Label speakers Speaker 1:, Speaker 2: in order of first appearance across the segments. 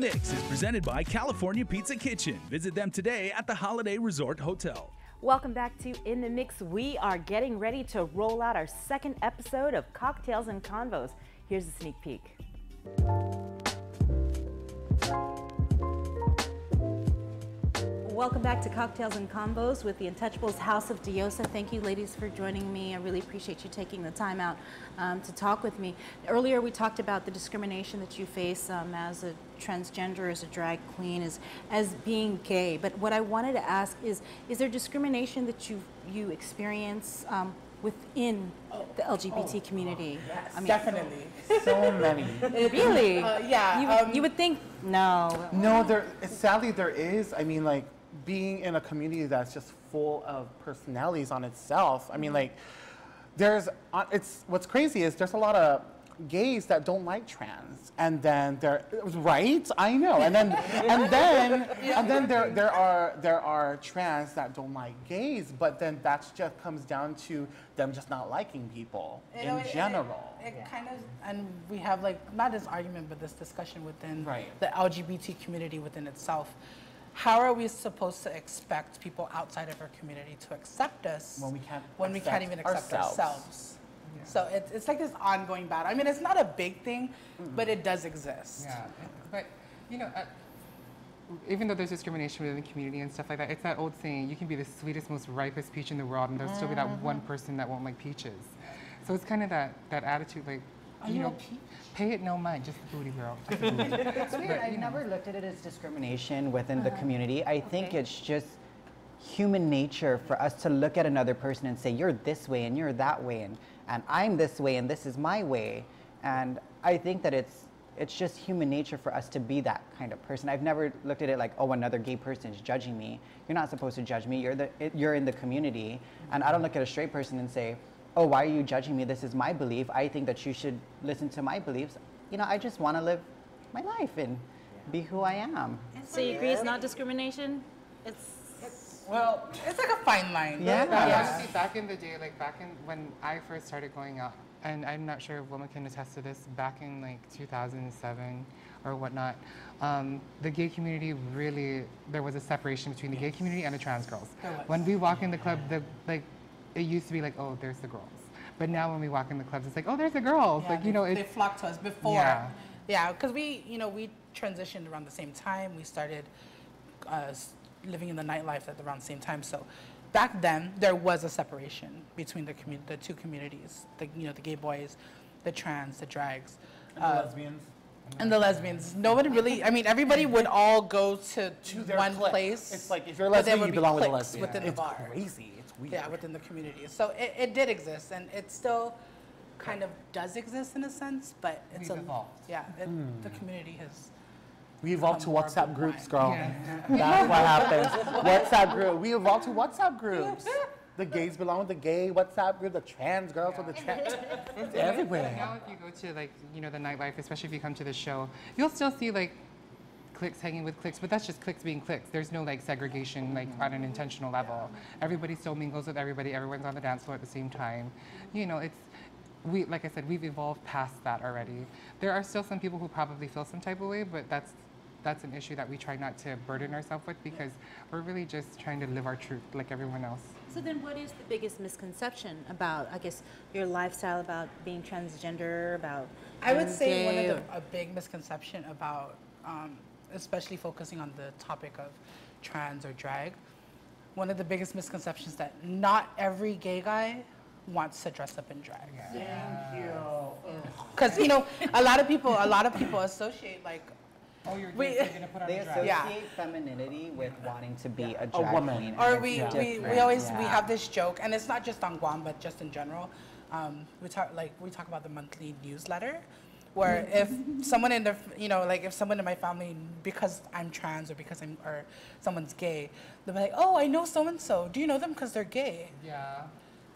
Speaker 1: Mix is presented by California Pizza Kitchen. Visit them today at the Holiday Resort Hotel.
Speaker 2: Welcome back to In the Mix. We are getting ready to roll out our second episode of Cocktails and Convos. Here's a sneak peek. Welcome back to Cocktails and Convos with the Untouchables House of Diosa. Thank you, ladies, for joining me. I really appreciate you taking the time out to talk with me. Earlier, we talked about the discrimination that you face as a transgender, as a drag queen, as being gay. But what I wanted to ask is there discrimination that you experience within the LGBT community?
Speaker 3: Yes,
Speaker 2: I mean,
Speaker 3: definitely. So many.
Speaker 2: Really?
Speaker 3: Yeah.
Speaker 2: You would think, no.
Speaker 3: No, sadly there is. I mean, like, being in a community that's just full of personalities on itself. I mean, like, what's crazy is there's a lot of gays that don't like trans, and then right? I know, and then there are trans that don't like gays, but then that just comes down to them just not liking people in general.
Speaker 4: It kind of, and we have like not this argument, but this discussion within
Speaker 3: Right.
Speaker 4: the LGBT community within itself. How are we supposed to expect people outside of our community to accept us
Speaker 3: when we can't
Speaker 4: even accept ourselves?
Speaker 3: Yeah.
Speaker 4: So it's like this ongoing battle. I mean, it's not a big thing, but it does exist.
Speaker 5: Yeah, but you know, even though there's discrimination within the community and stuff like that, it's that old saying, you can be the sweetest, most ripest peach in the world, and there'll still be that one person that won't like peaches. So it's kind of that attitude, like, you know, pay it no mind, just the booty girl. Just the booty.
Speaker 6: It's weird. I've never looked at it as discrimination within the community. I think it's just human nature for us to look at another person and say, you're this way and you're that way, and I'm this way and this is my way. And I think that it's just human nature for us to be that kind of person. I've never looked at it like, oh, another gay person is judging me. You're not supposed to judge me. You're in the community. And I don't look at a straight person and say, oh, why are you judging me? This is my belief. I think that you should listen to my beliefs. You know, I just want to live my life and be who I am.
Speaker 2: So you agree it's not discrimination?
Speaker 4: Well, it's like a fine line.
Speaker 5: Yeah. Honestly, back in the day, like when I first started going out, and I'm not sure if women can attest to this, back in like 2007 or whatnot, the gay community really, there was a separation between the gay community and the trans girls. When we walk in the club, it used to be like, oh, there's the girls. But now when we walk in the clubs, it's like, oh, there's the girls.
Speaker 4: Yeah,
Speaker 5: like, you know,
Speaker 4: they flock to us before.
Speaker 5: Yeah,
Speaker 4: because we transitioned around the same time. We started living in the nightlife at around the same time. So back then, there was a separation between the two communities. The gay boys, the trans, the drags,
Speaker 3: and the lesbians.
Speaker 4: And the lesbians. Nobody really, I mean, everybody would all go to one place.
Speaker 3: It's like, if you're a lesbian, you belong with a lesbian.
Speaker 4: Within the bar.
Speaker 3: It's crazy. It's weird.
Speaker 4: Yeah, within the community. So it did exist, and it still kind of does exist in a sense, but it's
Speaker 5: evolved.
Speaker 4: Yeah, the community has.
Speaker 3: We evolved to WhatsApp groups, girl.
Speaker 5: Yeah.
Speaker 3: That's what happens. WhatsApp group. We evolved to WhatsApp groups. The gays belong with the gay WhatsApp group. The trans girls with the trans. It's everywhere.
Speaker 5: Now, if you go to the nightlife, especially if you come to the show, you'll still see like cliques hanging with cliques, but that's just cliques being cliques. There's no like segregation like on an intentional level. Everybody still mingles with everybody. Everyone's on the dance floor at the same time. You know, like I said, we've evolved past that already. There are still some people who probably feel some type of way, but that's an issue that we try not to burden ourselves with, because we're really just trying to live our truth like everyone else.
Speaker 2: So then what is the biggest misconception about, I guess, your lifestyle, about being transgender, about
Speaker 4: I would say
Speaker 2: gay,
Speaker 4: a big misconception about, especially focusing on the topic of trans or drag, one of the biggest misconceptions that not every gay guy wants to dress up in drag.
Speaker 3: Thank you.
Speaker 4: Because a lot of people associate like.
Speaker 5: Oh, you're gonna put on
Speaker 6: They
Speaker 5: a dress.
Speaker 6: associate femininity with wanting to be a drag
Speaker 3: woman.
Speaker 6: queen.
Speaker 4: Or
Speaker 6: and
Speaker 4: we
Speaker 6: it's
Speaker 4: always
Speaker 6: different.
Speaker 4: we have this joke, and it's not just on Guam, but just in general. We talk about the monthly newsletter, where if someone in the if someone in my family, because I'm trans or or someone's gay, they'll be like, oh, I know so and so. Do you know them because they're gay?
Speaker 5: Yeah.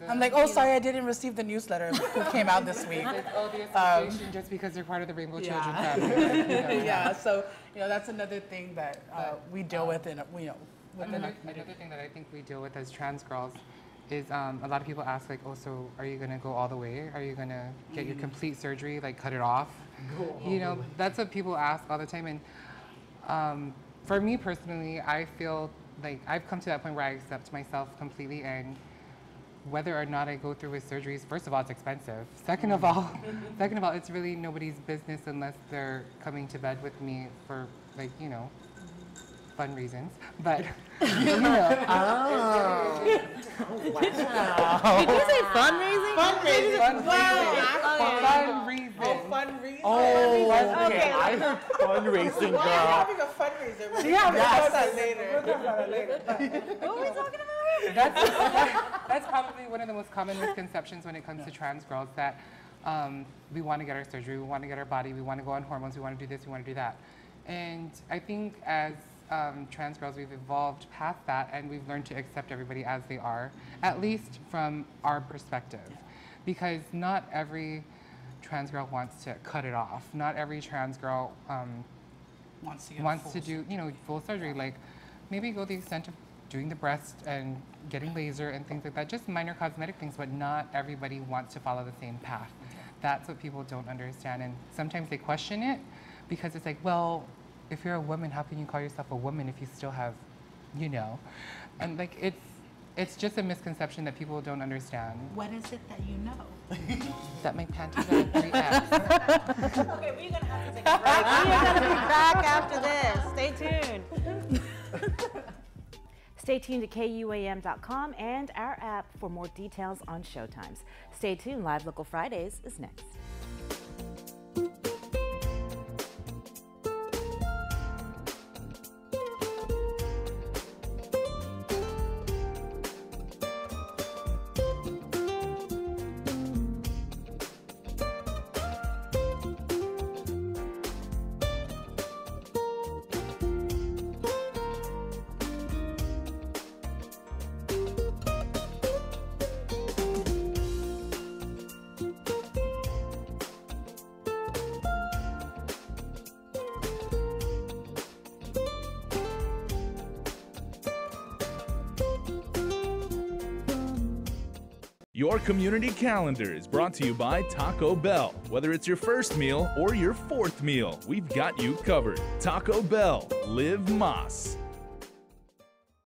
Speaker 4: I'm like, oh, sorry, I didn't receive the newsletter who came out this week.
Speaker 5: The association just because they're part of the Rainbow Children family.
Speaker 4: Yeah, so that's another thing that we deal with in
Speaker 5: Another thing that I think we deal with as trans girls is a lot of people ask, like, oh, so are you gonna go all the way? Are you gonna get your complete surgery, like cut it off? That's what people ask all the time. And For me personally, I feel like I've come to that point where I accept myself completely, and whether or not I go through with surgeries, first of all, it's expensive. Second of all, it's really nobody's business unless they're coming to bed with me for, like, you know, fun reasons. But you know.
Speaker 3: Oh.
Speaker 2: Did you say fundraising?
Speaker 4: Fundraising.
Speaker 5: Fun reasons.
Speaker 4: Fun reason.
Speaker 3: Oh, okay. I heard fundraising,
Speaker 4: Why are you
Speaker 3: girl.
Speaker 4: having a fundraiser? We'll talk about that later. We'll talk about that later.
Speaker 2: What are we talking about?
Speaker 5: That's probably one of the most common misconceptions when it comes to trans girls, that we want to get our surgery, we want to get our body, we want to go on hormones, we want to do this, we want to do that. And I think as trans girls, we've evolved past that, and we've learned to accept everybody as they are, at least from our perspective. Because not every trans girl wants to cut it off. Not every trans girl wants to do, you know, full surgery. Like, maybe go the extent of doing the breast and getting laser and things like that, just minor cosmetic things, but not everybody wants to follow the same path. That's what people don't understand, and sometimes they question it because it's like, well, if you're a woman, how can you call yourself a woman if you still have, you know? And like, it's just a misconception that people don't understand.
Speaker 4: What is it that you know?
Speaker 5: That my panties are 3X.
Speaker 2: Okay, we're gonna have to take a break. We are gonna be back after this. Stay tuned. Stay tuned to KUAM.com and our app for more details on showtimes. Stay tuned. Live Local Fridays is next.
Speaker 1: Your community calendar is brought to you by Taco Bell. Whether it's your first meal or your fourth meal, we've got you covered. Taco Bell, live Más.